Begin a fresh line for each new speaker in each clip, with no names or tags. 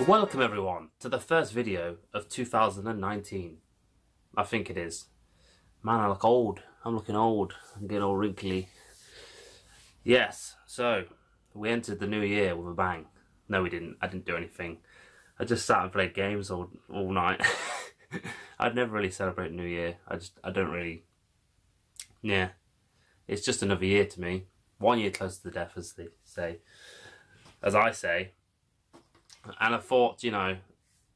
Welcome everyone to the first video of 2019. I think it is. Man, I look old. I'm looking old. I'm getting all wrinkly. Yes, so we entered the new year with a bang. No, we didn't. I didn't do anything. I just sat and played games all night. I'd never really celebrate New Year. I don't really. Yeah, it's just another year to me. 1 year closer to death, as they say. As I say. And I thought, you know,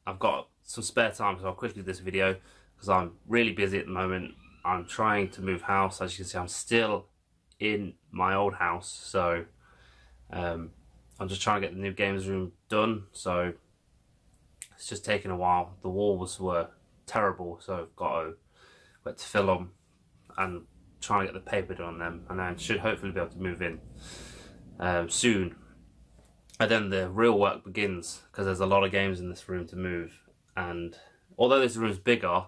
I've got some spare time, so I'll quickly do this video because I'm really busy at the moment. I'm trying to move house. As you can see, I'm still in my old house, so I'm just trying to get the new games room done. So it's just taking a while. The walls were terrible, so I've got to fill them and try and get the paper done on them, and then should hopefully be able to move in soon. And then the real work begins, because there's a lot of games in this room to move. And although this room's bigger,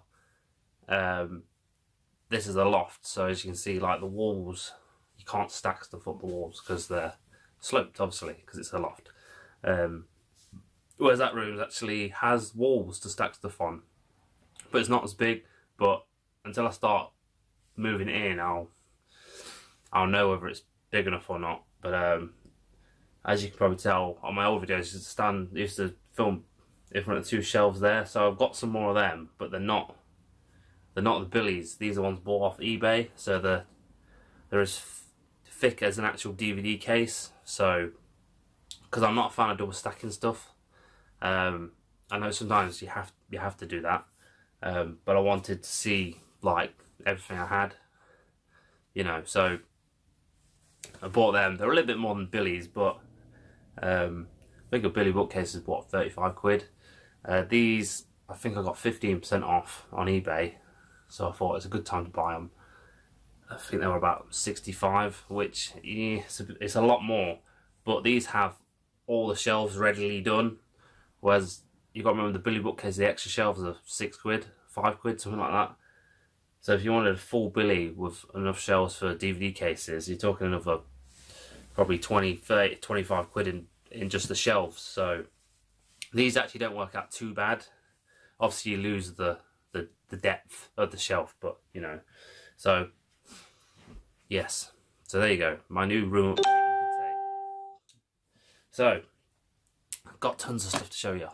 this is a loft. So as you can see, like the walls, you can't stack stuff up the walls because they're sloped, obviously, because it's a loft. Whereas that room actually has walls to stack stuff on. But it's not as big. But until I start moving it in, I'll know whether it's big enough or not. But as you can probably tell on my old videos, I used to film in front of two shelves there, so I've got some more of them, but they're not the billies. These are ones bought off eBay, so they're as thick as an actual DVD case. So, because I'm not a fan of double stacking stuff, I know sometimes you have to do that, but I wanted to see like everything I had, you know. So I bought them. They're a little bit more than billies, but I think a Billy bookcase is what, 35 quid. These I think I got 15% off on eBay, so I thought it's a good time to buy them. I think they were about 65, which yeah, it's a lot more, but these have all the shelves readily done, whereas you got to remember the Billy bookcase, the extra shelves are 6 quid, 5 quid, something like that. So if you wanted a full Billy with enough shelves for DVD cases, you're talking another probably 20, 30, 25 quid in just the shelves. So these actually don't work out too bad. Obviously you lose the depth of the shelf, but you know. So yes, so there you go, my new room update, you could say. So I've got tons of stuff to show you.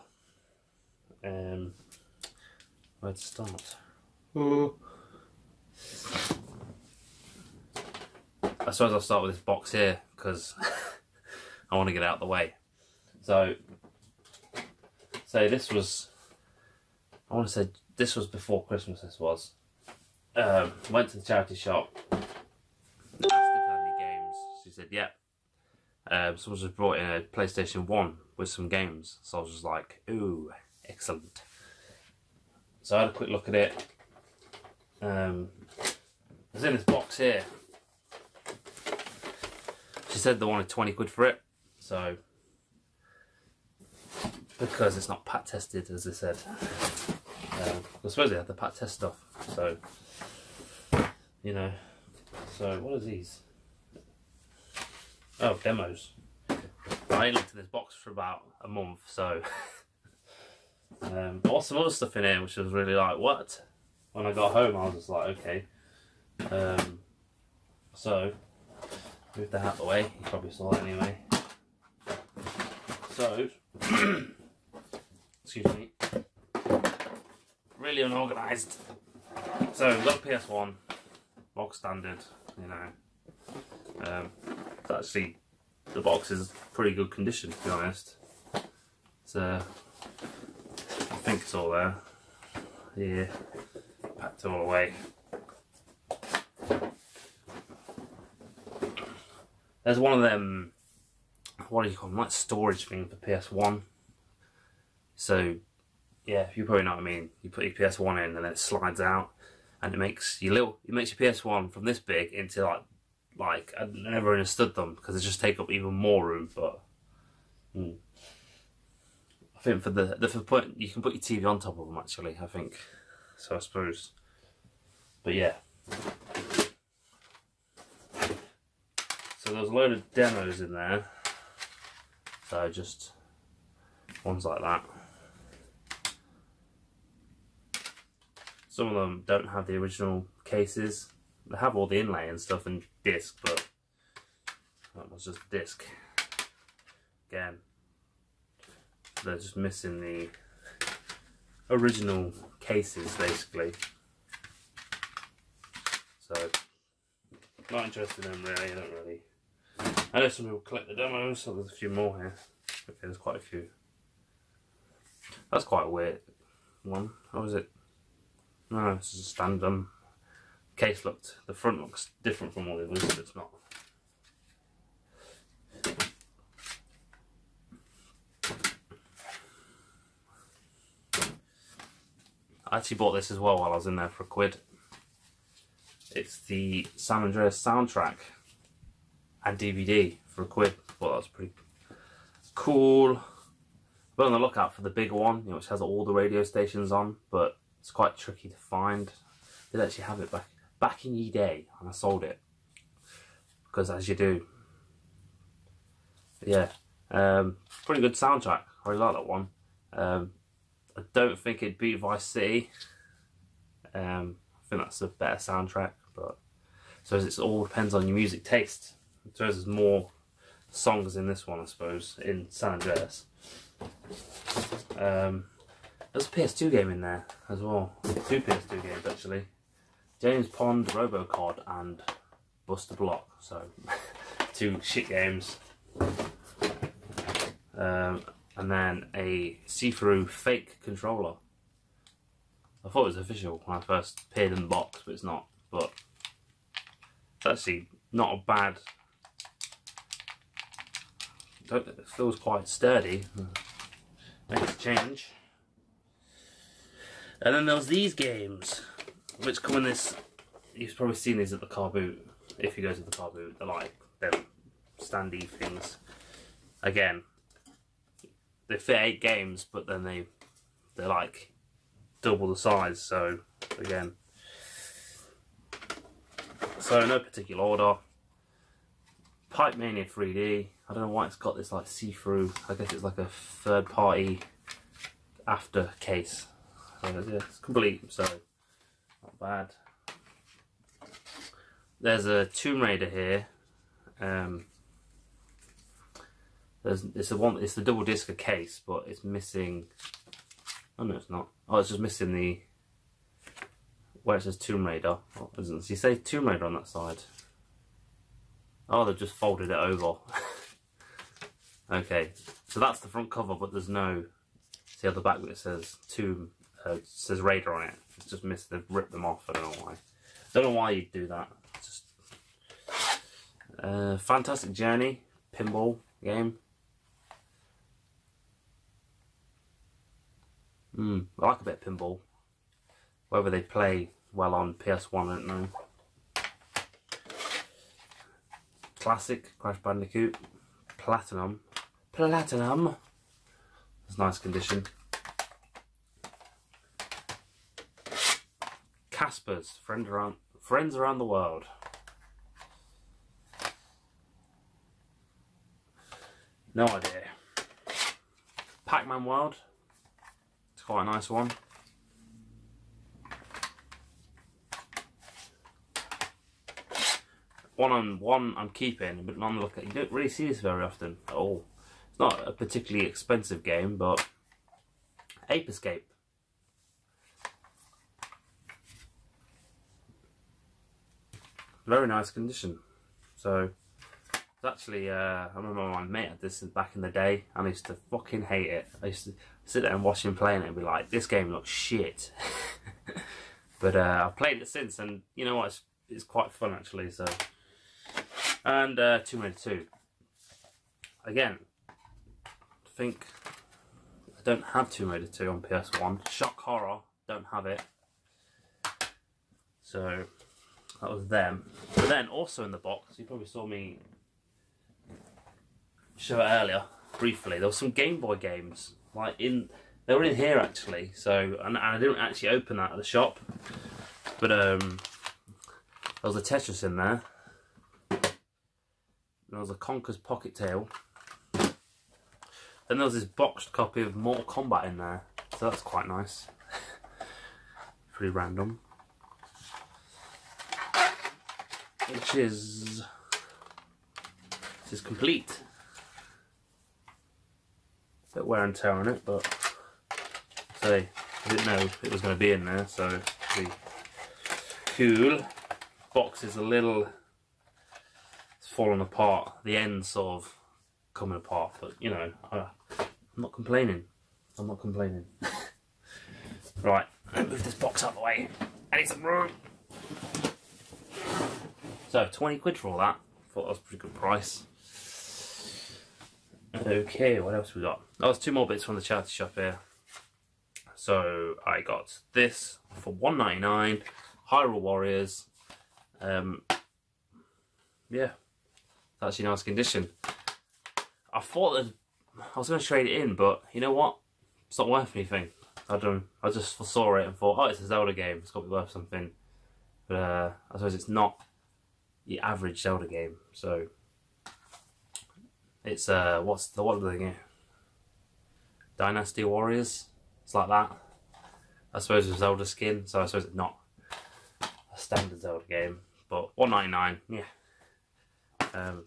Where to start? I suppose I'll start with this box here because I want to get out of the way. So this was, I want to say this was before Christmas. This was. Went to the charity shop, asked if they had any games. She said, "Yep." Someone just brought in a PlayStation 1 with some games, so I was just like, "Ooh, excellent." So I had a quick look at it. It's in this box here. She said they wanted 20 quid for it, so because it's not pat tested, as they said. I suppose they had the pat test stuff, so you know. So what are these? Oh, demos. I ain't looked in this box for about a month, so got some other stuff in here which was really like, what? When I got home I was just like, okay. So move that out of the way, you probably saw that anyway. So excuse me, really unorganised. So we've got a PS1, bog standard, you know. It's actually, the box is pretty good condition, to be honest. It's I think it's all there. Yeah, packed all away. There's one of them, what do you call them, like storage thing for PS1. So yeah, you probably know what I mean. You put your PS1 in and then it slides out, and it makes your PS1 from this big into like I never understood them because they just take up even more room. But I think for the point, you can put your TV on top of them actually, I think. So I suppose. But yeah. So there's a load of demos in there. So just ones like that. Some of them don't have the original cases. They have all the inlay and stuff and disc, but that was just disc. Again, they're just missing the original cases, basically. So, not interested in them really, I don't really. I know some people collect the demos, so there's a few more here. Okay, there's quite a few. That's quite a weird one. How is it? No, it's just a stand-up. Case looked, the front looks different from all the others, but it's not. I actually bought this as well while I was in there for £1. It's the San Andreas soundtrack and DVD for £1. Well, that's pretty cool. But on the lookout for the bigger one, you know, which has all the radio stations on, but it's quite tricky to find. Did actually have it back in ye day, and I sold it because, as you do. But yeah, pretty good soundtrack. I really like that one. I don't think it'd beat Vice City. I think that's a better soundtrack, but I suppose it all depends on your music taste. I suppose there's more songs in this one, I suppose, in San Andreas. There's a PS2 game in there as well. 2 PS2 games actually. James Pond, Robocod and Buster Block. So 2 shit games. And then a see-through fake controller. I thought it was official when I first appeared in the box, but it's not. But it's actually not a bad. It feels quite sturdy. Makes a change. And then there's these games, which come in this. You've probably seen these at the car boot. If you go to the car boot, they're like them standy things. Again, they fit 8 games, but then they're like double the size. So again, so no particular order. Pipe Mania 3D. I don't know why it's got this like see-through. I guess it's like a third-party after case. So yeah, it's complete. So not bad. There's a Tomb Raider here. It's the double disc case, but it's missing. Oh no, it's not. Oh, it's just missing the where it says Tomb Raider. Oh, does it say Tomb Raider on that side? Oh, they've just folded it over. Okay, so that's the front cover, but there's no. See on the back where it says it says Raider on it. It's just missed. They've ripped them off. I don't know why. Don't know why you'd do that. It's just Fantastic Journey pinball game. I like a bit of pinball. Whether they play well on PS1, I don't know. Classic Crash Bandicoot. Platinum. It's nice condition. Casper's Friends Around the World. No idea. Pac-Man World. It's quite a nice one. One I'm keeping, but on the look at. You don't really see this very often at all. It's not a particularly expensive game, but Ape Escape. Very nice condition. So it's actually, I remember my mate had this back in the day, and I used to fucking hate it. I used to sit there and watch him playing it and be like, this game looks shit. But I've played it since, and you know what, it's quite fun actually. So, and Tomb Raider 2. Again, I think I don't have Tomb Raider 2 on PS1. Shock Horror, don't have it. So that was them. But then also in the box, you probably saw me show it earlier briefly. There were some Game Boy games, they were in here actually. So and I didn't actually open that at the shop, but there was a Tetris in there. There was a Conker's Pocket Tale. Then there was this boxed copy of Mortal Kombat in there, so that's quite nice. pretty random. Which is... This is complete. Bit wear and tear on it, but... So, I didn't know it was going to be in there, so... The cool. Box is a little... It's fallen apart. The end's sort of coming apart, but, you know, I'm not complaining. I'm not complaining. Right, let me move this box out of the way. I need some room. So, 20 quid for all that. Thought that was a pretty good price. Okay, what else we got? Oh, there's 2 more bits from the charity shop here. So, I got this for $1.99. Hyrule Warriors. Yeah, it's actually nice condition. I thought that I was going to trade it in, but you know what? It's not worth anything. I just saw it and thought, oh, it's a Zelda game. It's got to be worth something. But I suppose it's not the average Zelda game. So it's what are they again? Dynasty Warriors. It's like that. I suppose with Zelda skin. So I suppose it's not a standard Zelda game. But $1.99. Yeah.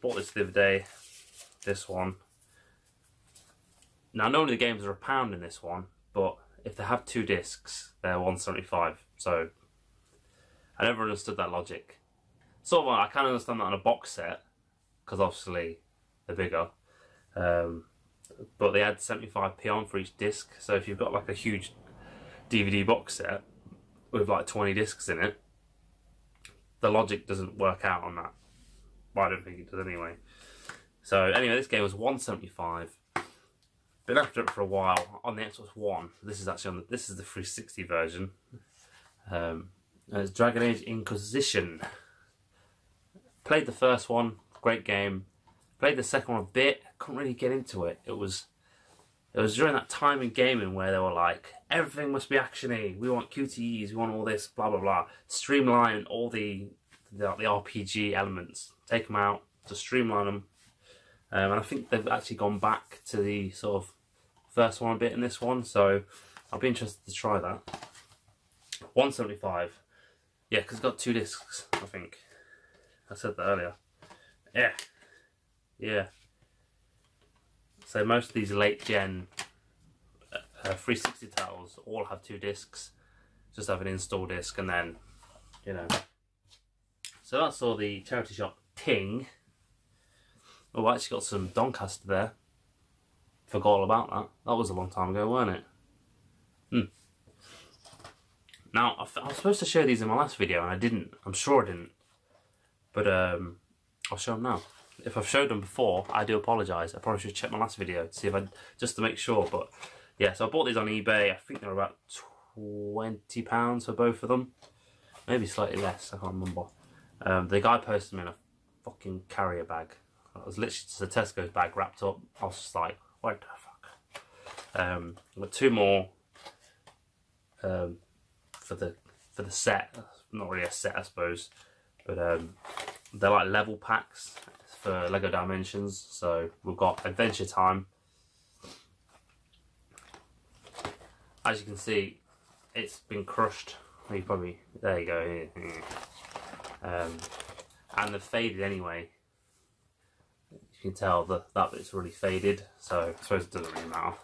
Bought this the other day. This one. Now normally the games are £1 in this one, but if they have 2 discs, they're $1.75. So I never understood that logic. Sort of, I kind of understand that on a box set, because obviously they're bigger. But they add 75p on for each disc. So if you've got like a huge DVD box set with like 20 discs in it, the logic doesn't work out on that. But I don't think it does anyway. So anyway, this game was $1.75. Been after it for a while on the Xbox One. This is actually on this is the 360 version. And it's Dragon Age Inquisition. Played the first one, great game. Played the second one a bit, couldn't really get into it. It was during that time in gaming where they were like, everything must be actiony. We want QTEs, we want all this, blah blah blah. Streamline all the RPG elements, take them out to streamline them. And I think they've actually gone back to the sort of first one a bit in this one, so I'll be interested to try that. $1.75. Yeah, because it's got 2 discs, I think. I said that earlier. Yeah. Yeah. So most of these late gen 360 titles all have 2 discs. Just have an install disc and then, you know. So that's all the charity shop ting. Oh, I actually got some Doncaster there. Forgot all about that. That was a long time ago, weren't it? Now, I was supposed to show these in my last video and I didn't. I'm sure I didn't. But I'll show them now. If I've showed them before, I do apologise. I probably should check my last video to see if just to make sure. But yeah, so I bought these on eBay. I think they're about £20 for both of them. Maybe slightly less, I can't remember. The guy posted them in a fucking carrier bag. It was literally just a Tesco's bag wrapped up. I was just like, what the fuck? I've got 2 more for the set. Not really a set, I suppose, but they're like level packs for Lego Dimensions. So we've got Adventure Time. As you can see, it's been crushed. You probably there you go. And they've faded anyway. You can tell that bit's really faded, so I suppose it doesn't really matter.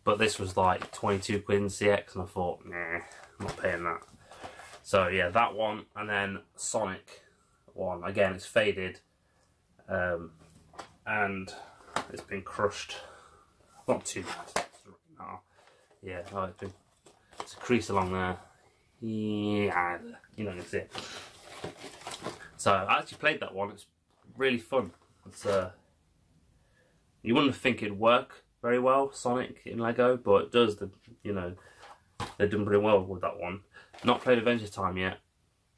But this was like 22 quid in CX, and I thought, nah, I'm not paying that. So yeah, that one, and then Sonic one. Again, it's faded, and it's been crushed. Not too bad. Yeah, oh, it's a crease along there. Yeah, you know, you can see it. So I actually played that one. It's really fun. It's you wouldn't think it'd work very well, Sonic in Lego, but it does. You know, they've done pretty well with that one. Not played Adventure Time yet.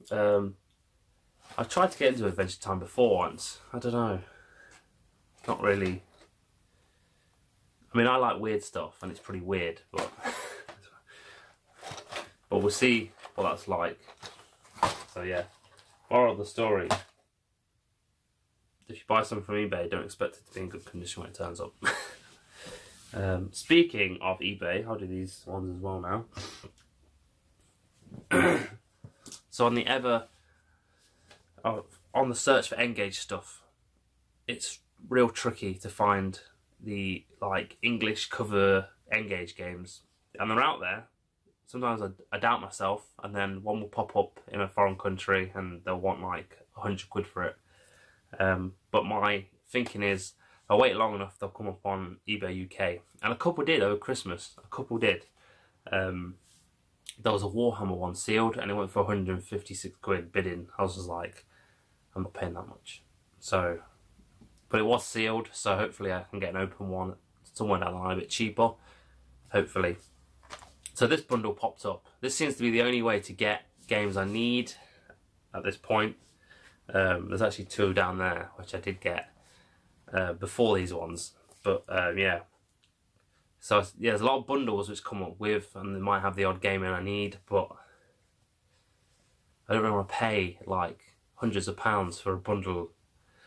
I've tried to get into Adventure Time before once. I don't know. Not really. I mean, I like weird stuff, and it's pretty weird, but we'll see what that's like. So yeah, moral of the story. If you buy something from eBay, don't expect it to be in good condition when it turns up. Speaking of eBay, I'll do these ones as well now. So on the on the search for N-Gage stuff, it's real tricky to find the like English cover N-Gage games, and they're out there. Sometimes I doubt myself, and then one will pop up in a foreign country and they'll want like 100 quid for it. But my thinking is, if I wait long enough, they'll come up on eBay UK. And a couple did over Christmas. A couple did. There was a Warhammer one sealed, and it went for 156 quid bidding. I was just like, I'm not paying that much. So, but it was sealed, so hopefully I can get an open one somewhere down the line a bit cheaper. Hopefully. So this bundle popped up. This seems to be the only way to get games I need at this point. There's actually two down there, which I did get before these ones. But yeah. So yeah, there's a lot of bundles which come up with, and they might have the odd game in I need, but I don't really want to pay like hundreds of pounds for a bundle.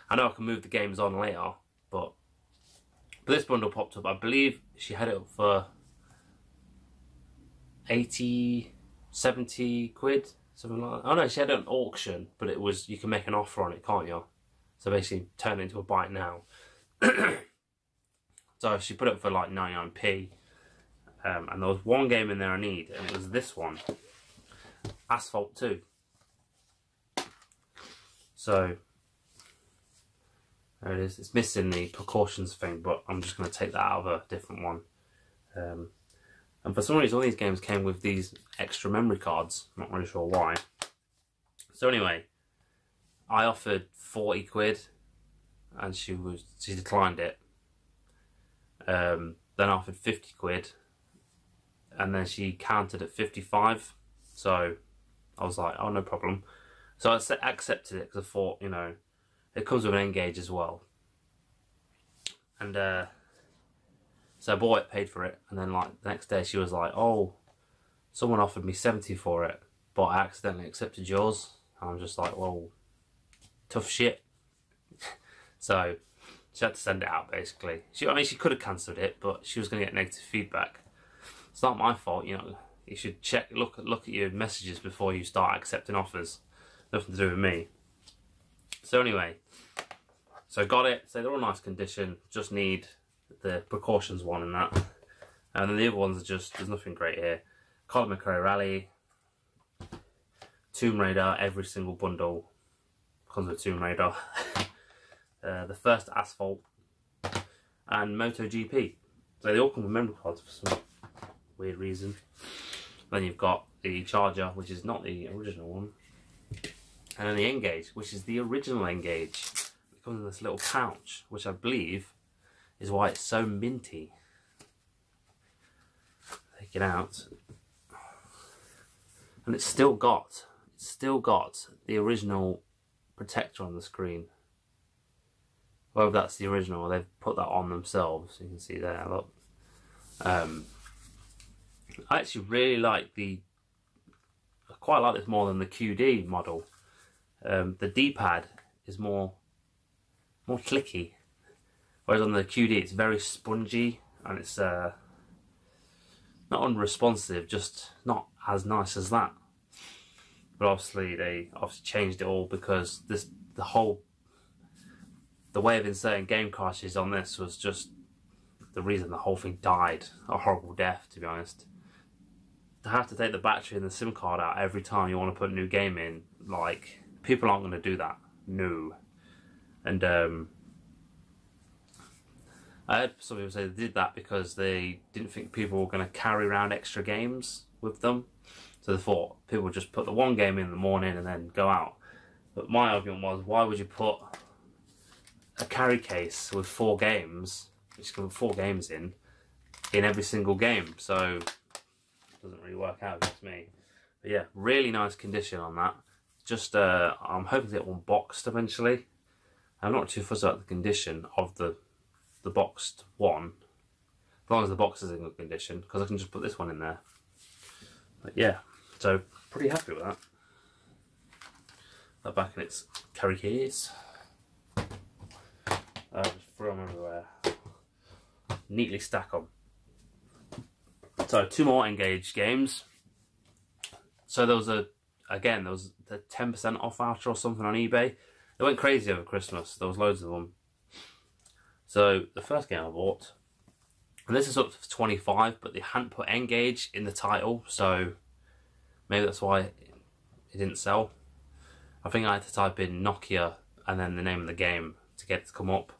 I know I can move the games on later, but this bundle popped up. I believe she had it up for 80, 70 quid, something like that. Oh no, she had it at an auction, but it was, you can make an offer on it, can't you? So basically turn it into a buy it now. So she put it up for like 99p, and there was one game in there I need, and it was this one, Asphalt 2. So there it is. It's missing the precautions thing, but I'm just going to take that out of a different one. And for some reason, all these games came with these extra memory cards. I'm not really sure why. So anyway, I offered 40 quid, and she declined it. Then I offered 50 quid, and then she countered at 55. So I was like, oh, no problem. So I accepted it because I thought, you know, it comes with an N-Gage as well. And so I bought it, paid for it, and then like the next day she was like, oh, someone offered me 70 for it, but I accidentally accepted yours. And I'm just like, well, tough shit. So she had to send it out basically. I mean, she could have cancelled it, but she was going to get negative feedback. It's not my fault, you know. You should look at your messages before you start accepting offers. Nothing to do with me. So anyway, so got it. So they're all nice condition. Just need the precautions one and that. And then the other ones are just, there's nothing great here. Colin McRae Rally, Tomb Raider, every single bundle comes with Tomb Raider. The first Asphalt, and MotoGP. So they all come with memory cards for some weird reason. Then you've got the Charger, which is not the original one. And then the N-Gage, which is the original N-Gage. It comes in this little pouch, which I believe is why it's so minty. Take it out. And it's still got the original protector on the screen. Whether that's the original or they've put that on themselves, you can see there, look. I actually really like I quite like this more than the QD model. The D-pad is more clicky, whereas on the QD it's very spongy, and it's not unresponsive, just not as nice as that. But obviously they changed it all because the way of inserting game cartridges on this was just the reason the whole thing died a horrible death, to be honest. To have to take the battery and the SIM card out every time you want to put a new game in, like, people aren't going to do that. No. And I heard some people say they did that because they didn't think people were going to carry around extra games with them. So they thought people would just put the one game in the morning and then go out. But my argument was, why would you put a carry case with 4 games, which can put 4 games in every single game? So it doesn't really work out against me. But yeah, really nice condition on that. Just I'm hoping to get one boxed eventually. I'm not too fussed about the condition of the boxed one, as long as the box is in good condition, because I can just put this one in there. But yeah, so pretty happy with that. That back in its carry case. Just throw them everywhere. Neatly stack them. So 2 more N-Gage games. So there was a again, there was the 10% off voucher or something on eBay. They went crazy over Christmas. There was loads of them. So the first game I bought, and this is up to 25, but they hadn't put N-Gage in the title, so maybe that's why it didn't sell. I think I had to type in Nokia and then the name of the game to get it to come up.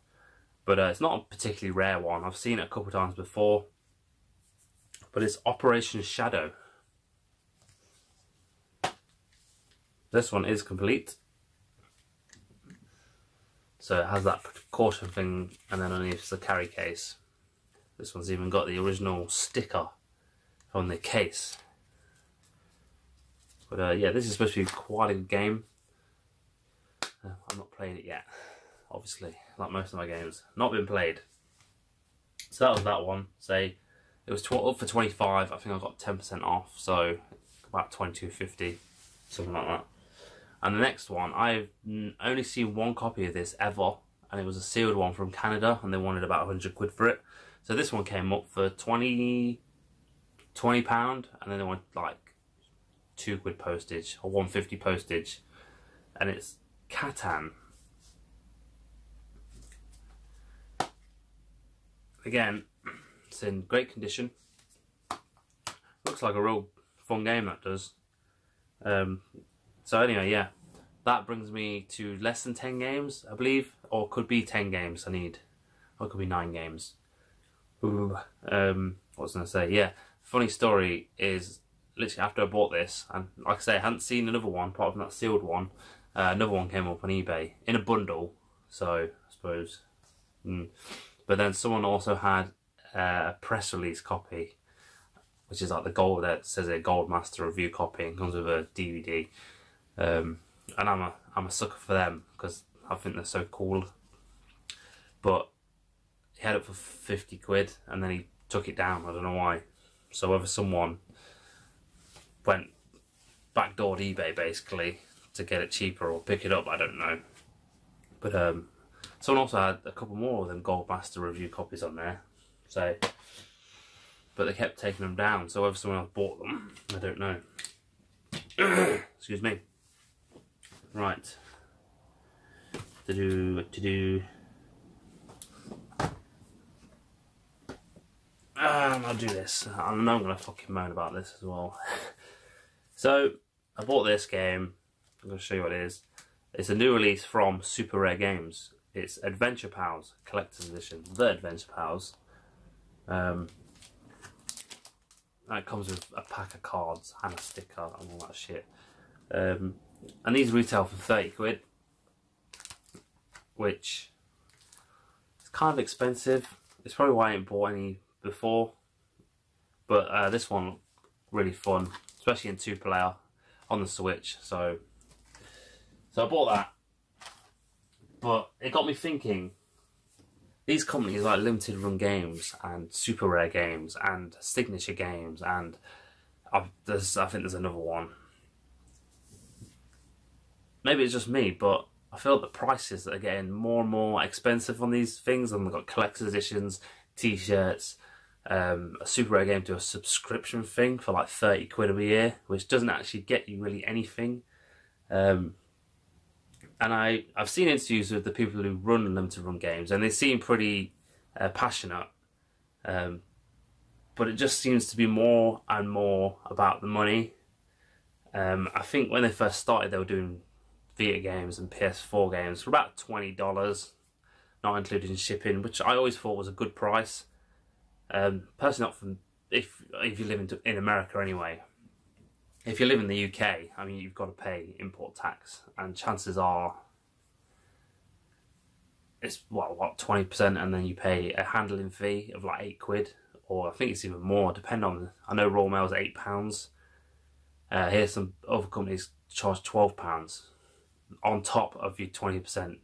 But it's not a particularly rare one. I've seen it a couple of times before. But it's Operation Shadow. This one is complete. So it has that caution thing, and then underneath the carry case. This one's even got the original sticker on the case. But yeah, this is supposed to be quite a good game. I'm not playing it yet, obviously, like most of my games. Not been played. So that was that one. Say it was up for 25. I think I got 10% off, so about $22.50, something like that. And the next one, I've only seen one copy of this ever, and it was a sealed one from Canada, and they wanted about 100 quid for it. So this one came up for £20, and then they wanted like 2 quid postage or 150 postage, and it's Catan. Again, it's in great condition. Looks like a real fun game, that does. So anyway, yeah, that brings me to less than 10 games, I believe, or could be 10 games I need, or it could be 9 games. Ooh, what was I going to say? Yeah, funny story is, literally after I bought this, and like I say, I hadn't seen another one apart from that sealed one. Another one came up on eBay in a bundle, so I suppose. But then someone also had a press release copy, which is like the gold that says a Gold Master review copy and comes with a DVD. And I'm a sucker for them because I think they're so cool. But he had it for 50 quid and then he took it down. I don't know why. So whether someone went backdoored eBay basically to get it cheaper or pick it up, I don't know. But someone also had a couple more of them Gold Master review copies on there. So, but they kept taking them down. So whether someone else bought them, I don't know. Excuse me. Right. I'll do this. I know I'm gonna fucking moan about this as well. So I bought this game. I'm gonna show you what it is. It's a new release from Super Rare Games. It's Adventure Pals Collector's Edition. The Adventure Pals. That comes with a pack of cards and a sticker and all that shit. And these retail for 30 quid, which is kind of expensive. It's probably why I ain't bought any before. But this one, really fun, especially in 2-player on the Switch. So I bought that. But it got me thinking, these companies like Limited Run Games and Super Rare Games and Signature Games and I think there's another one. Maybe it's just me, but I feel the prices that are getting more and more expensive on these things. And they've got collector's editions, t-shirts, a Super Rare Game to a subscription thing for like 30 quid a year, which doesn't actually get you really anything. And I've seen interviews with the people who run Limited Run Games, and they seem pretty passionate. But it just seems to be more and more about the money. I think when they first started, they were doing Vita games and PS4 games for about $20, not including shipping, which I always thought was a good price. Personally, not from if you live in America anyway. If you live in the UK, I mean, you've got to pay import tax, and chances are it's what 20%, and then you pay a handling fee of like 8 quid, or I think it's even more, depending on. I know Royal Mail's £8. Here's some other companies charge £12 on top of your 20%,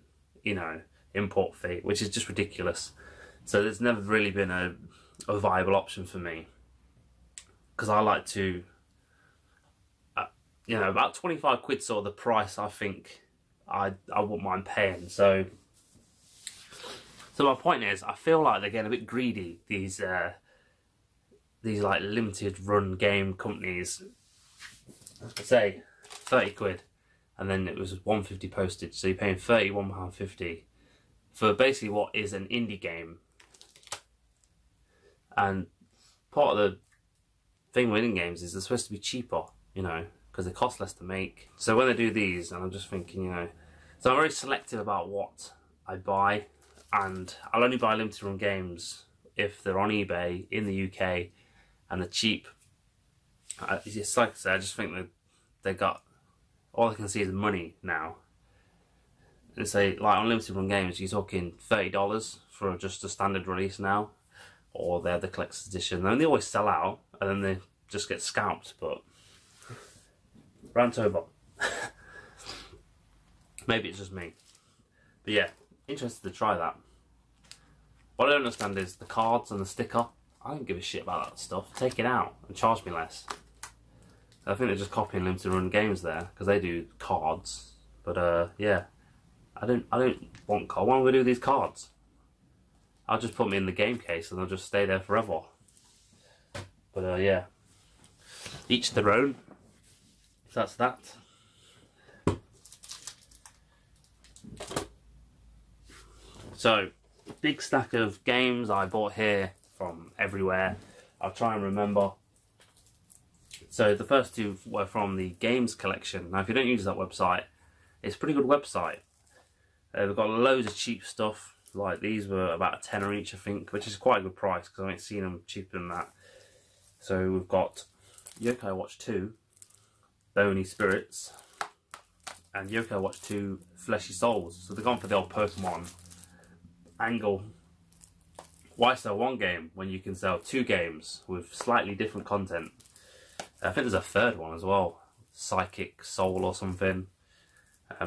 import fee, which is just ridiculous. So there's never really been a viable option for me, because I like to. About 25 quid sort of the price I think I wouldn't mind paying. So my point is, I feel like they're getting a bit greedy, these like limited run game companies. Say, 30 quid, and then it was 150 postage, so you're paying £31.50 for basically what is an indie game. And part of the thing with indie games is they're supposed to be cheaper, you know, because they cost less to make. So when they do these, and I'm just thinking, you know, so I'm very selective about what I buy, and I'll only buy limited run games if they're on eBay in the UK and they're cheap. It's like I said, I just think that they got, all I can see is money now. And say, like on limited run games, you're talking $30 for just a standard release now, or they're the collector's edition. And they always sell out, and then they just get scalped. But rant over. Maybe it's just me. But yeah, interested to try that. What I don't understand is the cards and the sticker. I don't give a shit about that stuff. Take it out and charge me less. I think they're just copying limited run games there, because they do cards. But yeah, I don't want cards. Why am I going to do these cards? I'll just put them in the game case and they'll just stay there forever. But yeah, each their own. So that's that. So, big stack of games I bought here from everywhere. I'll try and remember. So the first two were from the games collection. Now if you don't use that website, it's a pretty good website. They've got loads of cheap stuff. Like these were about a tenner each, I think, which is quite a good price because I ain't seen them cheaper than that. So we've got Yokai Watch 2, Bony Spirits, and Yokai Watch 2, Fleshy Souls. So they've gone for the old Pokemon angle. Why sell one game when you can sell two games with slightly different content? I think there's a third one as well, Psychic Soul or something,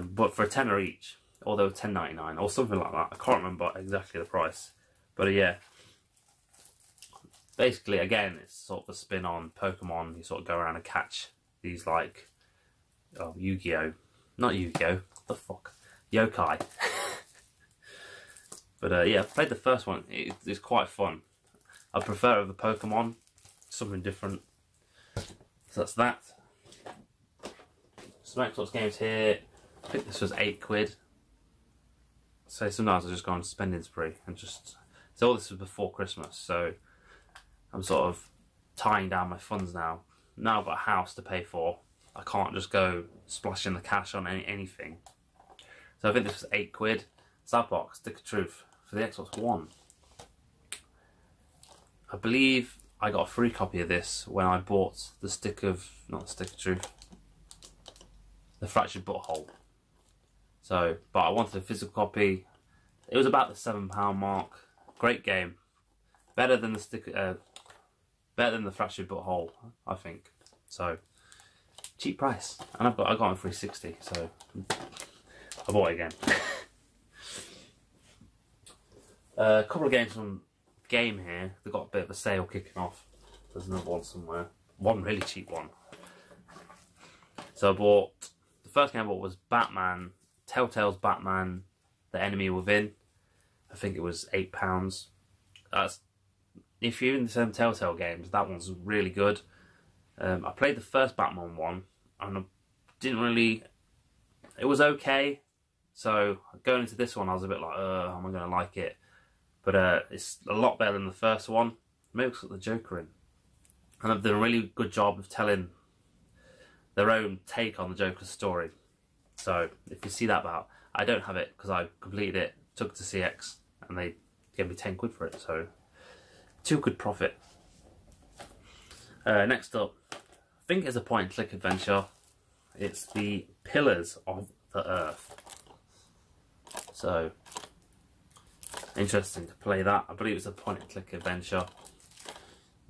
but for a tenner each, although $10.99 or something like that. I can't remember exactly the price, but yeah, basically again it's sort of a spin on Pokemon. You sort of go around and catch these like Yu-Gi-Oh, not Yu-Gi-Oh, what the fuck, Yokai. But yeah, I played the first one. It's quite fun. I prefer it over Pokemon, something different. So that's that. Some Xbox games here. I think this was 8 quid. So sometimes I just go on a spending spree and just. So all this was before Christmas, so I'm sort of tying down my funds now. Now I've got a house to pay for. I can't just go splashing the cash on anything. So I think this was 8 quid. Sadbox, Stick of Truth for the Xbox One. I believe I got a free copy of this when I bought the Stick of, not the Stick of Truth, the Fractured Butthole. So, but I wanted a physical copy. It was about the £7 mark. Great game, better than the better than the Fractured Butthole, I think. So, cheap price, and I got it for $3.60. So, I bought it again. A couple of games from Game here. They've got a bit of a sale kicking off. There's another one somewhere. One really cheap one. So I bought, the first game I bought was Batman, Telltale's Batman, The Enemy Within. I think it was £8. That's, if you're in the same Telltale games, that one's really good. I played the first Batman one and I didn't really, it was okay. So going into this one I was a bit like, am I going to like it? But it's a lot better than the first one. Maybe it's got the Joker in. And they've done a really good job of telling their own take on the Joker's story. So if you see that about, I don't have it because I completed it, took it to CX, and they gave me 10 quid for it. So 2 quid profit. Next up, I think it's a point and click adventure. It's the Pillars of the Earth. So interesting to play that. I believe it's a point and click adventure.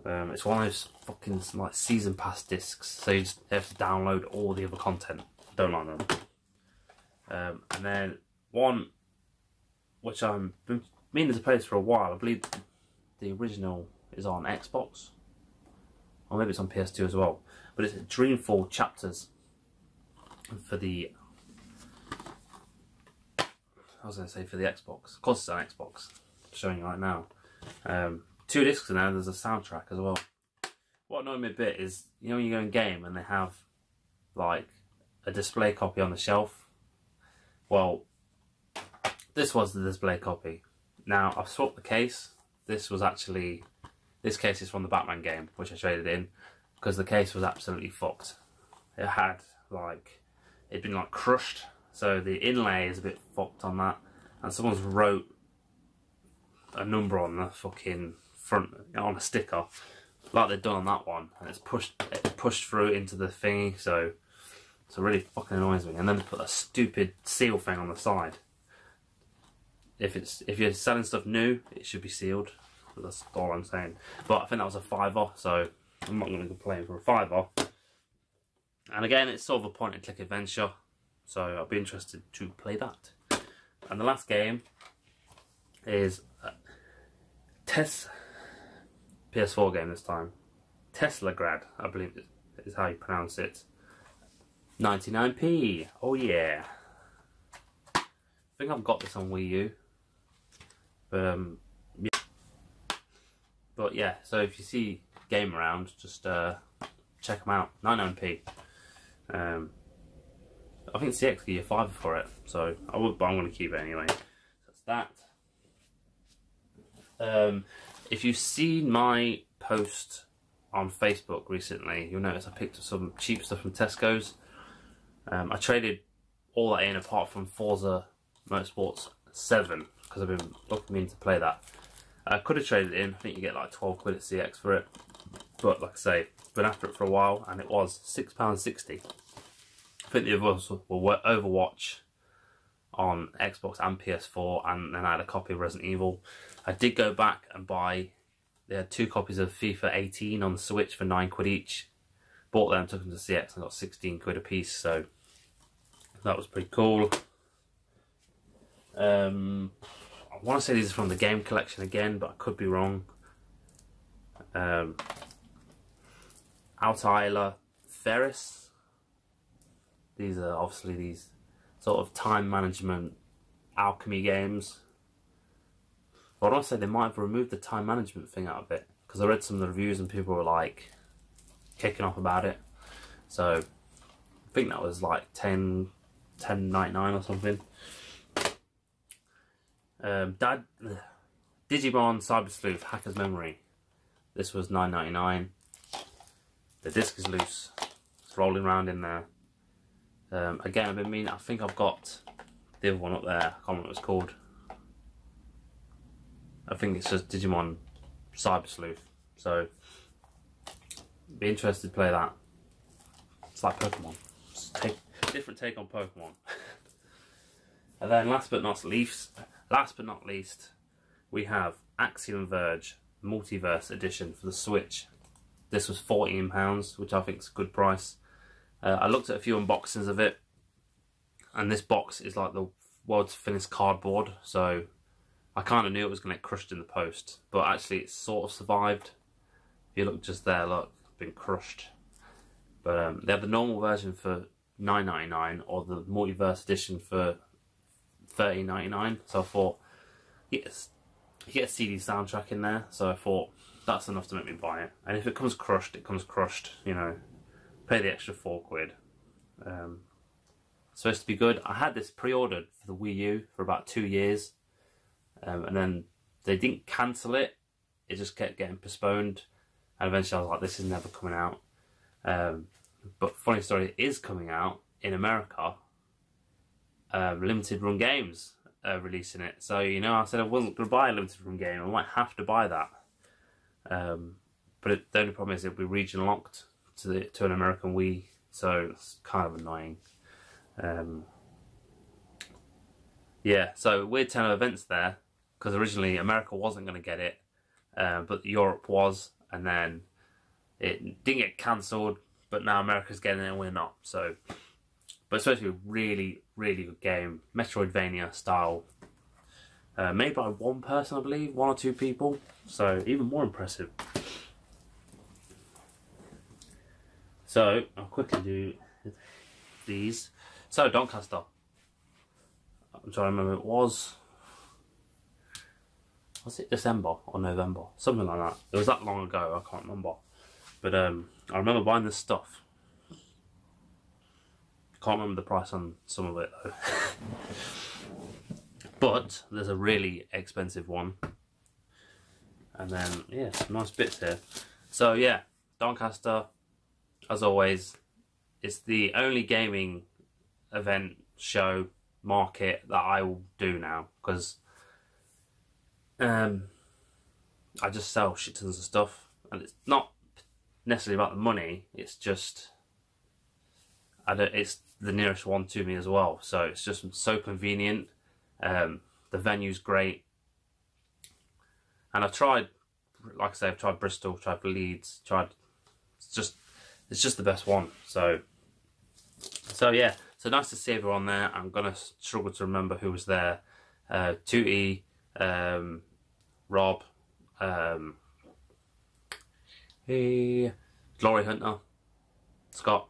It's one of those fucking like season pass discs, so you just have to download all the other content. Don't like them. And then one which I've been meaning to play this for a while. I believe the original is on Xbox, or maybe it's on PS2 as well. But it's Dreamfall Chapters for the. I was going to say for the Xbox. Of course it's on Xbox. I'm showing you right now. 2 discs in there, there's a soundtrack as well. What annoyed me a bit is, you know when you go in game and they have like a display copy on the shelf. Well, this was the display copy. Now, I've swapped the case. This case is from the Batman game, which I traded in, because the case was absolutely fucked. It had, like, it'd been, like, crushed, so the inlay is a bit fucked on that, and someone's wrote a number on the fucking front, on a sticker, like they'd done on that one, and it pushed through into the thingy, so it really fucking annoys me. And then they put a stupid seal thing on the side. If you're selling stuff new, it should be sealed. That's all I'm saying. But I think that was a £5, so I'm not going to complain for a £5. And again, it's sort of a point-and-click adventure, so I'll be interested to play that. And the last game is PS4 game this time. Teslagrad, I believe is how you pronounce it. 99p. Oh yeah. I think I've got this on Wii U. Yeah. But yeah, so if you see game around, just check them out. 99p. I think CX give you a £5 for it, so I would, but I'm going to keep it anyway. That's that. If you've seen my post on Facebook recently, you'll notice I picked up some cheap stuff from Tesco's. I traded all that in apart from Forza Motorsports 7, because I've been looking to play that. I could have traded it in. I think you get like 12 quid at CX for it, but like I say, been after it for a while, and it was £6.60. I think the others were Overwatch on Xbox and PS4, and then I had a copy of Resident Evil. I did go back and buy, they had 2 copies of FIFA 18 on the Switch for 9 quid each. Bought them, took them to CX and got 16 quid a piece, so that was pretty cool. I want to say these are from the game collection again, but I could be wrong. Altair Ferris. These are obviously these sort of time management alchemy games. But I want to say they might have removed the time management thing out of it, because I read some of the reviews and people were like kicking off about it. So I think that was like $10.99 or something. Digimon Cyber Sleuth Hacker's Memory. This was $9.99. The disc is loose. It's rolling around in there. Again, I think I've got the other one up there. I can't remember what it's called. I think it's just Digimon Cyber Sleuth. So, be interested to play that. It's like Pokemon. Different take on Pokemon. And then last but not least, we have Axiom Verge Multiverse Edition for the Switch. This was £14, which I think is a good price. I looked at a few unboxings of it, and this box is like the world's thinnest cardboard, so I kind of knew it was going to get crushed in the post, but actually it sort of survived. If you look just there, look, it's been crushed. But they have the normal version for $9.99 or the Multiverse Edition for $13.99, so I thought, yes, you get a CD soundtrack in there, so I thought that's enough to make me buy it. And if it comes crushed, it comes crushed, you know. Pay the extra £4. It's supposed to be good. I had this pre-ordered for the Wii U for about 2 years, and then they didn't cancel it. It just kept getting postponed, and eventually I was like, this is never coming out. But funny story, it is coming out in America. Limited Run Games releasing it. So, you know, I said I wasn't going to buy a Limited Run game. I might have to buy that. But the only problem is it'll be region locked to an American Wii, so it's kind of annoying. Yeah, so weird turn of events there, because originally America wasn't going to get it, but Europe was, and then it didn't get cancelled, but now America's getting it and we're not. So, but it's supposed to be a really, really good game, Metroidvania style, made by one person, I believe, 1 or 2 people, so even more impressive. So, I'll quickly do these. So, Doncaster. I'm trying to remember, was it December or November? Something like that. It was that long ago, I can't remember. But I remember buying this stuff. Can't remember the price on some of it though. But there's a really expensive one. And then, yeah, some nice bits here. So yeah, Doncaster, as always, it's the only gaming event, show, market that I will do now, because I just sell shit tons of stuff, and it's not necessarily about the money, it's just it's the nearest one to me as well, so it's just so convenient. The venue's great, and I've tried, like I say, I've tried Bristol, tried Leeds, it's just the best one. So yeah, so nice to see everyone there. I'm gonna struggle to remember who was there. Tootie, Rob, Glory Hunter, Scott,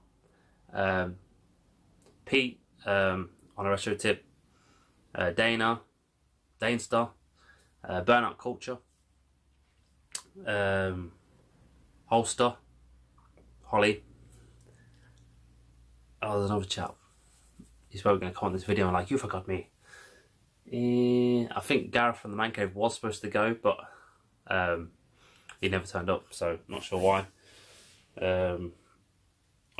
Pete on a retro tip, Dana, Danestar, Burnout Culture, Holster, Holly. Oh, there's another chap. He's probably going to comment this video and like, you forgot me. I think Gareth from the Man Cave was supposed to go, but he never turned up, so not sure why. I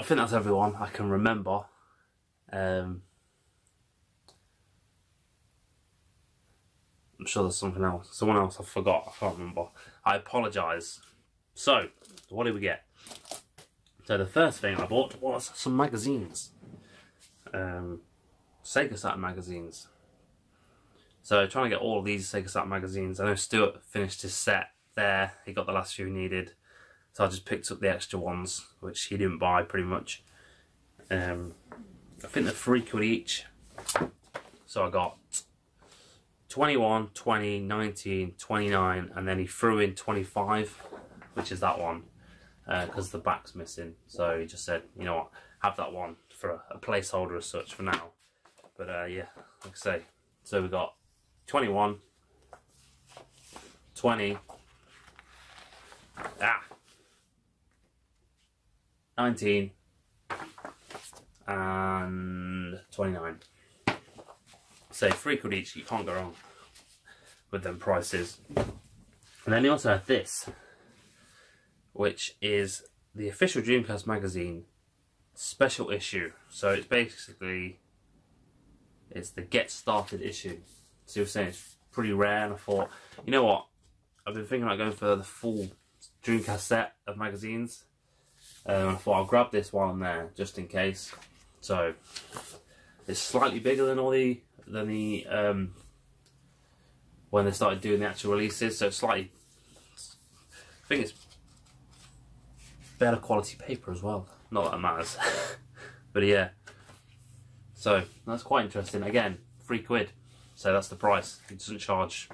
think that's everyone I can remember. I'm sure there's someone else I forgot, I can't remember. I apologise. So, what did we get? So the first thing I bought was some magazines. Sega Saturn magazines. So trying to get all of these Sega Saturn magazines. I know Stuart finished his set there, he got the last few he needed. So I just picked up the extra ones, which he didn't buy pretty much. I think they're £3 each. So I got 21, 20, 19, 29, and then he threw in 25, which is that one, because the back's missing. So he just said, you know what, have that one for a placeholder as such for now. But yeah, like I say, so we got 21, 20, 19, and 29. So £3 each, you can't go wrong with them prices. And then he also had this, which is the official Dreamcast magazine special issue. So it's basically, it's the Get Started issue. So you're saying it's pretty rare, and I thought, you know what, I've been thinking about going for the full Dreamcast set of magazines. I thought I'll grab this while I'm there, just in case. So it's slightly bigger than when they started doing the actual releases, so it's slightly, I think it's better quality paper as well. Not that it matters. But yeah, so that's quite interesting. Again, £3, so that's the price. He doesn't charge,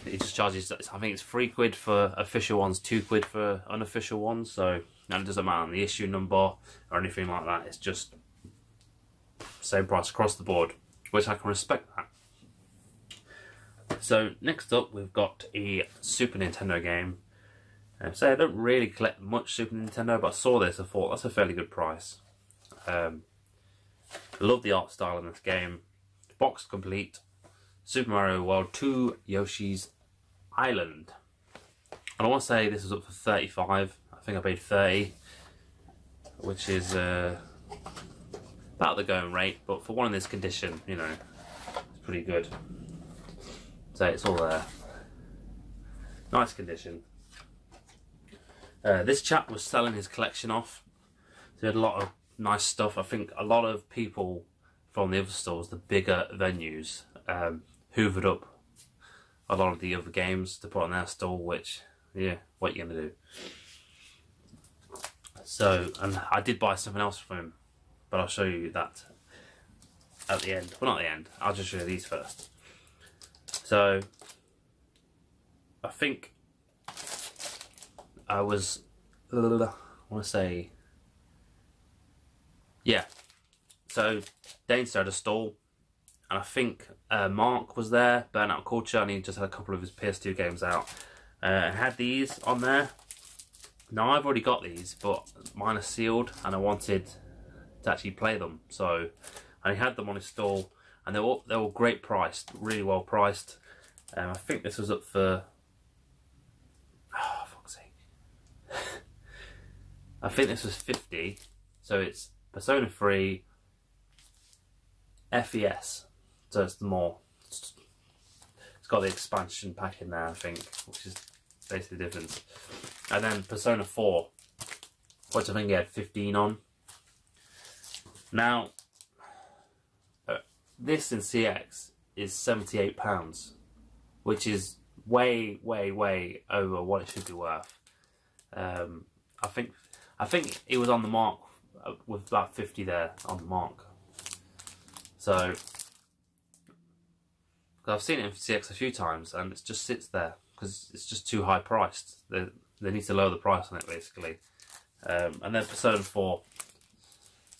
he just charges, I think it's £3 for official ones, £2 for unofficial ones. So and it doesn't matter on the issue number or anything like that, it's just same price across the board, which I can respect that. So next up we've got a Super Nintendo game. So I don't really collect much Super Nintendo, but I saw this, I thought that's a fairly good price. I love the art style in this game. Box complete. Super Mario World 2 Yoshi's Island. And I want to say this is up for 35. I think I paid 30, which is about the going rate, but for one in this condition, you know, it's pretty good. So it's all there. Nice condition. This chap was selling his collection off. So he had a lot of nice stuff. I think a lot of people from the other stores, the bigger venues, hoovered up a lot of the other games to put on their stall, which, yeah, what are you going to do? So, and I did buy something else from him, but I'll show you that at the end. Well, not at the end, I'll just show you these first. So, I think I was, I want to say, yeah. So, Dane started a stall, and I think Mark was there, Burnout Culture, and he just had a couple of his PS2 games out. And had these on there. Now, I've already got these, but mine are sealed, and I wanted to actually play them. So, and he had them on his stall, and they were great priced, really well priced. I think this was up for, oh fuck's sake, I think this was 50. So it's Persona 3 FES. So it's it's got the expansion pack in there, I think, which is basically the difference. And then Persona 4, which I think he had 15 on. Now, this in CX is £78, which is way, way, way over what it should be worth. I think it was on the mark with about 50 there on the mark. So, I've seen it in CX a few times, and it just sits there because it's just too high priced. They need to lower the price on it, basically. And then Persona 4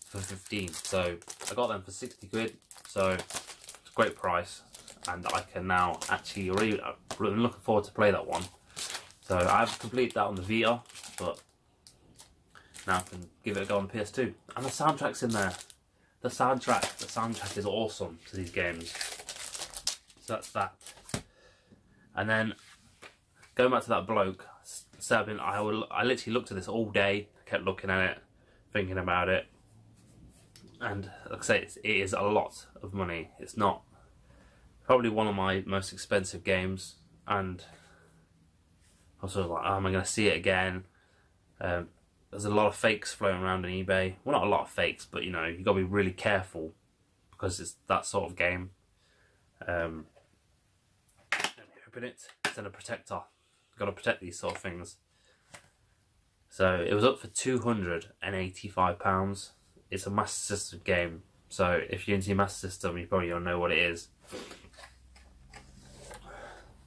for 15. So I got them for 60 quid. So it's a great price, and I can now actually really looking forward to play that one. So I've completed that on the Vita, but now I can give it a go on the PS2. And the soundtrack's in there. The soundtrack is awesome to these games. So that's that. And then going back to that bloke, I literally looked at this all day, kept looking at it, thinking about it, and like I say, it is a lot of money. It's not probably one of my most expensive games, and I was sort of like, oh, am I going to see it again? There's a lot of fakes floating around on eBay. Well, not a lot of fakes, but you know, you've got to be really careful because it's that sort of game. Let me open it. It's in a protector. Got to protect these sort of things. So it was up for £285. It's a Master System game, so if you're into your Master System, you probably don't know what it is.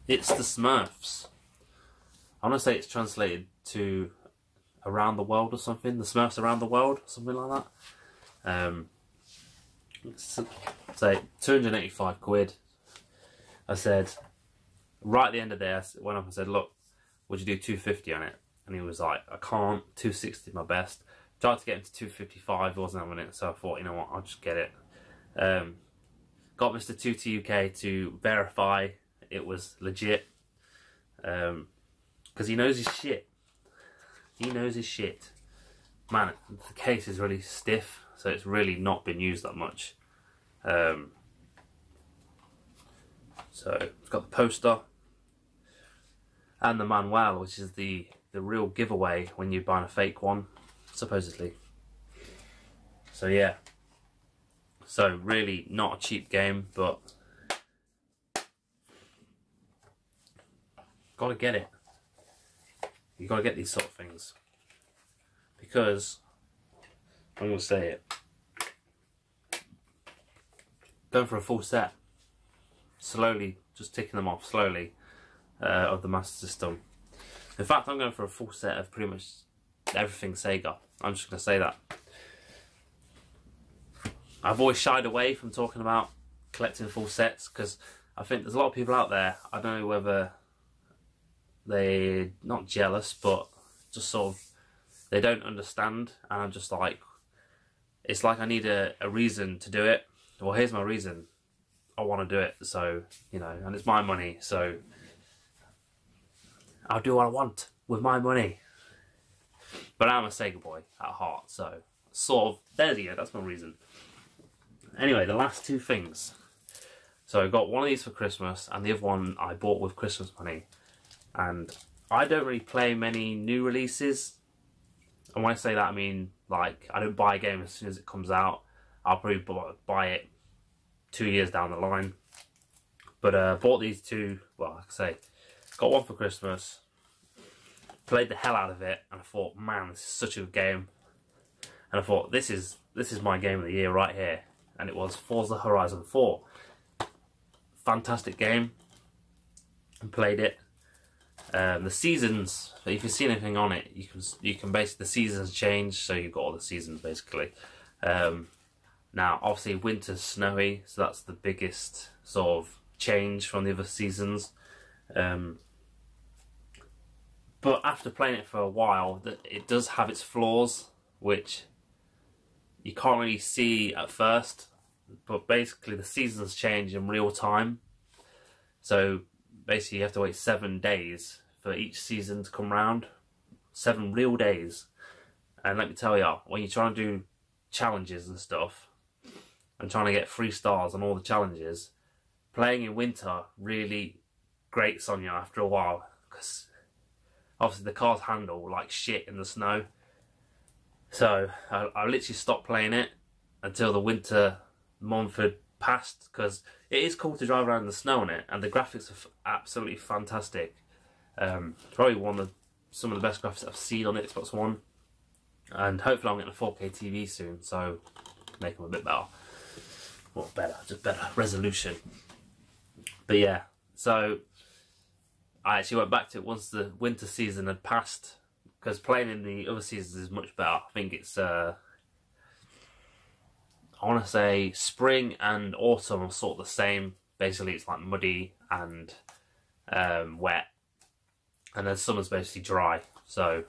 It's the Smurfs. I want to say it's translated to Around the World or something. The Smurfs Around the World, something like that. Say 285 quid. I said, right at the end of there, I went up and said, look, would you do 250 on it? And he was like, I can't, 260 my best. Tried to get him to 255, wasn't having it, so I thought, you know what, I'll just get it. Got Mr. 2T UK to verify it was legit. Because he knows his shit. He knows his shit. Man, the case is really stiff, so it's really not been used that much. So it's got the poster and the manual, which is the real giveaway when you're buying a fake one, supposedly. So yeah. So really not a cheap game, but gotta get it. You gotta get these sort of things. Because I'm gonna say it. Going for a full set. Slowly, just ticking them off slowly of the Master System. In fact, I'm going for a full set of pretty much everything Sega. I'm just going to say that. I've always shied away from talking about collecting full sets because I think there's a lot of people out there, I don't know whether they're not jealous, but just sort of, they don't understand, and I'm just like, it's like I need a reason to do it. Well, here's my reason. I want to do it, so, you know, and it's my money, so I'll do what I want with my money. But I'm a Sega boy at heart, so sort of, there you go, that's my reason. Anyway, the last two things. So I got one of these for Christmas, and the other one I bought with Christmas money. And I don't really play many new releases. And when I say that, I mean, like, I don't buy a game as soon as it comes out. I'll probably buy it 2 years down the line. But bought these two, well, like I say, got one for Christmas, played the hell out of it, and I thought, man, this is such a good game. And I thought, this is my game of the year right here. And it was Forza Horizon 4. Fantastic game. And played it. The seasons, if you've seen anything on it, you can basically, the seasons change, so you've got all the seasons basically. Now, obviously, winter's snowy, so that's the biggest sort of change from the other seasons. But after playing it for a while, it does have its flaws, which you can't really see at first, but basically the seasons change in real time. So basically you have to wait 7 days for each season to come round. 7 real days. And let me tell you, when you're trying to do challenges and stuff, and trying to get 3 stars on all the challenges, playing in winter really grates on you after a while, because obviously the cars handle like shit in the snow. So I literally stopped playing it until the winter month had passed, because it is cool to drive around in the snow on it, and the graphics are absolutely fantastic. Probably some of the best graphics I've seen on Xbox One, and hopefully I'm getting a 4K TV soon, so make them a bit better. Well, just better resolution. But yeah, so I actually went back to it once the winter season had passed, because playing in the other seasons is much better. I think it's I want to say spring and autumn are sort of the same. Basically it's like muddy and wet, and then summer's basically dry. So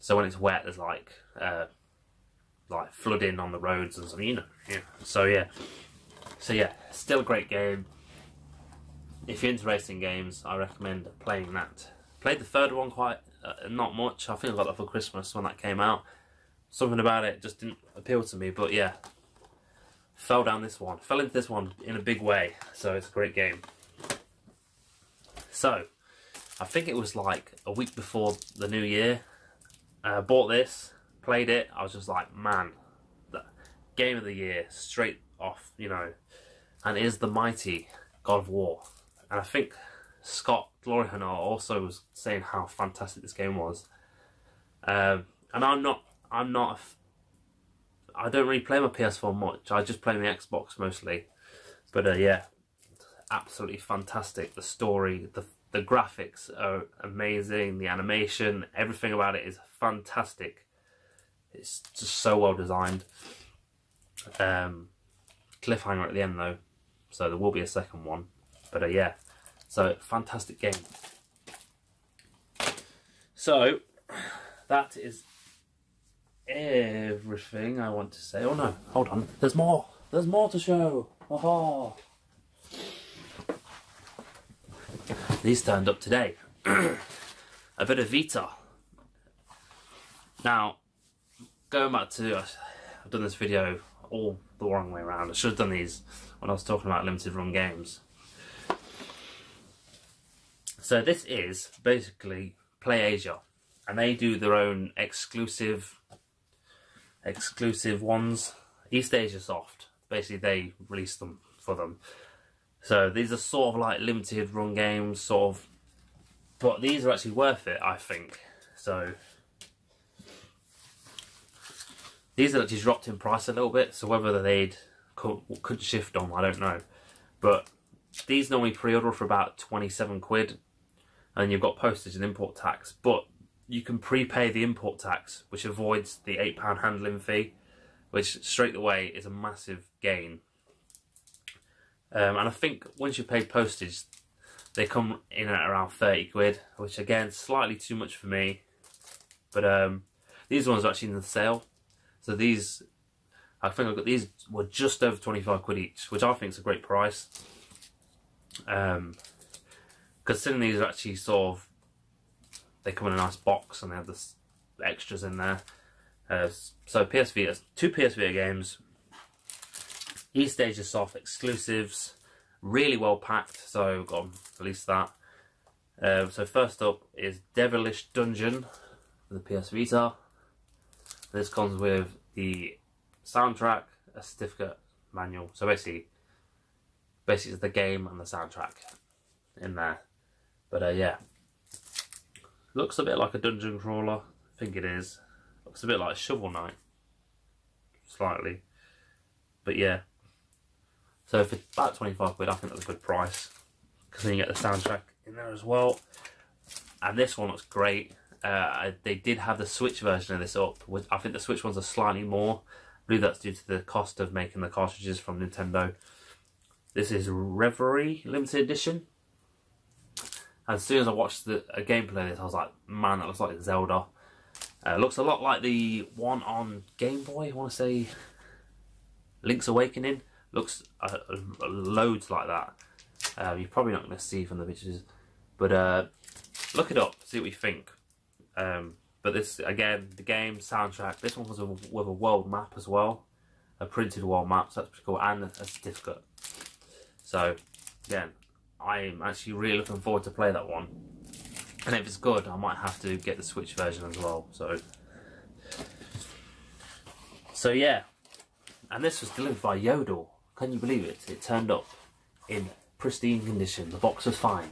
when it's wet, there's like flooding on the roads and something, you know. Yeah. So yeah, still a great game. If you're into racing games, I recommend playing that. Played the third one quite not much. I think I got that for Christmas when that came out. Something about it just didn't appeal to me, but yeah, fell into this one in a big way. So it's a great game. So I think it was like a week before the new year. I bought this, played it. I was just like, man, the game of the year straight off, you know. And it is the mighty God of War. And I think Scott Glorian also was saying how fantastic this game was. And I don't really play my PS4 much. I just play my Xbox mostly. But yeah, absolutely fantastic. The story, the graphics are amazing. The animation, everything about it is fantastic. It's just so well designed. Cliffhanger at the end though, so there will be a second one. But yeah, so fantastic game. So that is everything I want to say. Oh no, hold on, there's more to show. Oh, these turned up today. A bit of Vita. Now, going back to, I've done this video all the wrong way around. I should have done these when I was talking about limited run games. So this is basically PlayAsia, and they do their own exclusive ones. East Asia Soft, basically they release them for them. So these are sort of like limited run games, sort of, but these are actually worth it, I think. So these are actually dropped in price a little bit, so whether they'd could shift on, I don't know. But these normally pre-order for about 27 quid, and you've got postage and import tax, but you can prepay the import tax, which avoids the £8 handling fee, which straight away is a massive gain. And I think once you've paid postage, they come in at around 30 quid, which again, slightly too much for me. But these ones are actually in the sale. So these, I think I've got these were just over 25 quid each, which I think is a great price. Considering these are actually sort of, they come in a nice box and they have the extras in there. So PS Vita, 2 PS Vita games, East Asia Soft exclusives, really well packed, so got to release that. So first up is Devilish Dungeon for the PS Vita. This comes with the soundtrack, a certificate, manual. So basically it's the game and the soundtrack in there. But yeah, looks a bit like a dungeon crawler. I think it is. Looks a bit like Shovel Knight, slightly. But yeah, so for about 25 quid, I think that's a good price, because then you get the soundtrack in there as well. And this one looks great. They did have the Switch version of this up. I think the Switch ones are slightly more. I believe that's due to the cost of making the cartridges from Nintendo. This is Reverie Limited Edition. As soon as I watched a gameplay of this, I was like, man, that looks like Zelda. Looks a lot like the one on Game Boy. I want to say Link's Awakening. Looks loads like that. You're probably not going to see from the pictures, but look it up, see what you think. But this, again, the game soundtrack. This one was with a world map as well, a printed world map. So that's pretty cool, and a certificate. So again, I'm actually really looking forward to play that one. And if it's good, I might have to get the Switch version as well. So yeah. And this was delivered by Yodel. Can you believe it? It turned up in pristine condition. The box was fine.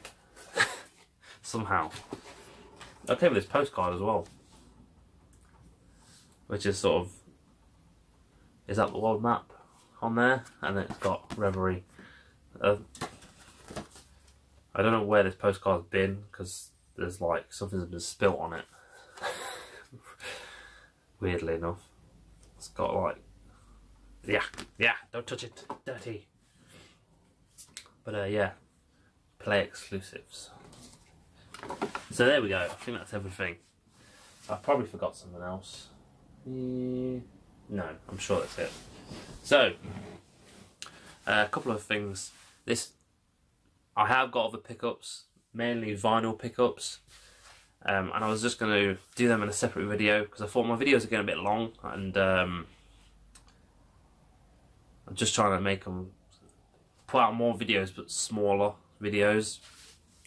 Somehow. I came with this postcard as well. Which is sort of... Is that the world map on there? And then it's got Reverie. I don't know where this postcard's been, because there's like something's been spilt on it. Weirdly enough. It's got like... Yeah, don't touch it, dirty. But yeah, play exclusives. So there we go, I think that's everything. I probably forgot something else. No, I'm sure that's it. So, a couple of things. I have got other pickups, mainly vinyl pickups. And I was just going to do them in a separate video, because I thought my videos are getting a bit long, and I'm just trying to make them, put out more videos but smaller videos.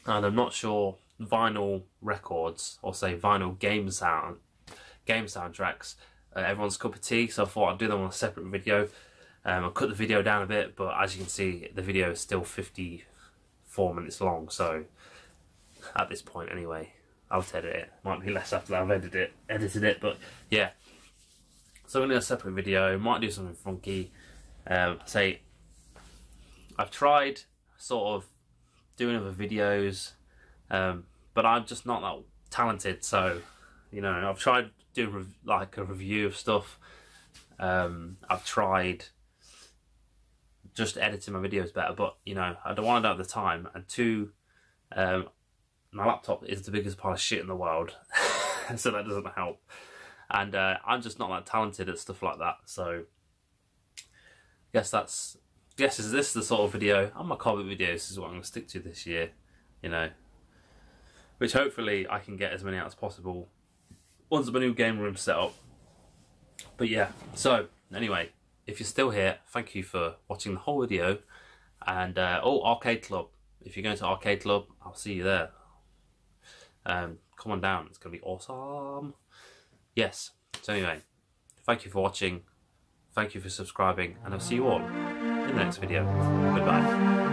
And I'm not sure vinyl records, or say vinyl game soundtracks, everyone's cup of tea, so I thought I'd do them on a separate video. I cut the video down a bit, but as you can see, the video is still 54 minutes long, so at this point anyway, I'll edit it. Might be less after I've edited it, but yeah. So I'm going to do a separate video, might do something funky. Say, I've tried sort of doing other videos, but I'm just not that talented, so, you know, I've tried doing like a review of stuff. I've tried just editing my videos better, but, you know, I don't want to have the time, and two, my laptop is the biggest pile of shit in the world, so that doesn't help, and I'm just not that talented at stuff like that, so this is the sort of video, and my comic videos is what I'm going to stick to this year, you know, which hopefully I can get as many out as possible once my new game room's set up. But yeah, so anyway, if you're still here, thank you for watching the whole video. And oh, Arcade Club, if you're going to Arcade Club, I'll see you there. Come on down, it's going to be awesome. Yes, so anyway, thank you for watching, thank you for subscribing, and I'll see you all in the next video. Goodbye.